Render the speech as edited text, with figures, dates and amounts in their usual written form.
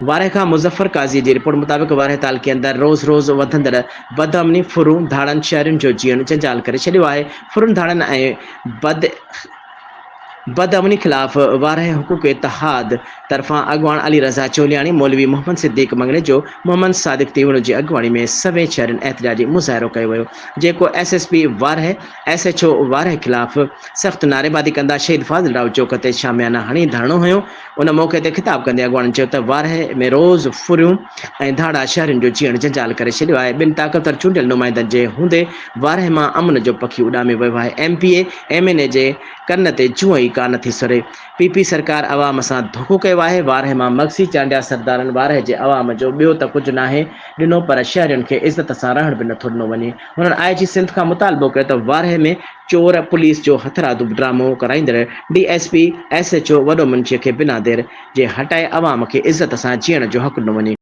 वारह खां मुज़फ़र काज़ी जी रिपोर्ट मुताबिक़ वारह तालुक़े अंदरि रोज़ वधंदड़ बदअमनी फुरूं धाड़नि शहरियुनि जो जीअण जंजाल करे छॾियो आहे। फुरुनि धाड़नि ऐं बदअमनी ख़िलाफ़ वारह हुकूक इतिहाद तरफ़ां अॻवान अली रज़ा चोलियाणी, मौलवी मोहम्मद सिद्दीक़ मंगनेजो, मोहम्मद सादिक तीवण जी अॻवानी में सभई शहरनि एहतजाजी मुज़ाहिरो कयो वियो, जेको SSP वारह SHO वारह ख़िलाफ़ सख़्तु नारेबादी कंदा शहीद फाज़िल राव चौक ते शामियाना हणी धरणो हुयो। उन मौक़े ते ख़िताब कंदे अॻवाननि चयो त वारह में रोज़ फुरियूं ऐं धाड़ा शहरियुनि जो जीअण जंजाल करे छॾियो आहे। ॿिनि ताक़तवर चूंडियल नुमाइंदनि जे हूंदे वारह मां अमन जो पखी उॾामे वियो आहे। MPA MNA जे कन ते जूअं ई कान थी सरे। PP सरकार अवाम सां धोखो कयो आहे। वारह मां मगसी चांडिया सरदारनि वारह जे अवाम जो ॿियो त कुझु नाहे ॾिनो, पर शहरियुनि खे इज़त सां रहण बि नथो ॾिनो वञे। हुननि IG सिंध खां मुतालबो कयो त वारह में चोर पुलिस जो हथरादू ड्रामो कराईंदड़ DSP SHO वॾो मुंशीअ खे बिना देर जे हटाए अवाम खे इज़त सां जीअण जो हक़ ॾिनो वञे।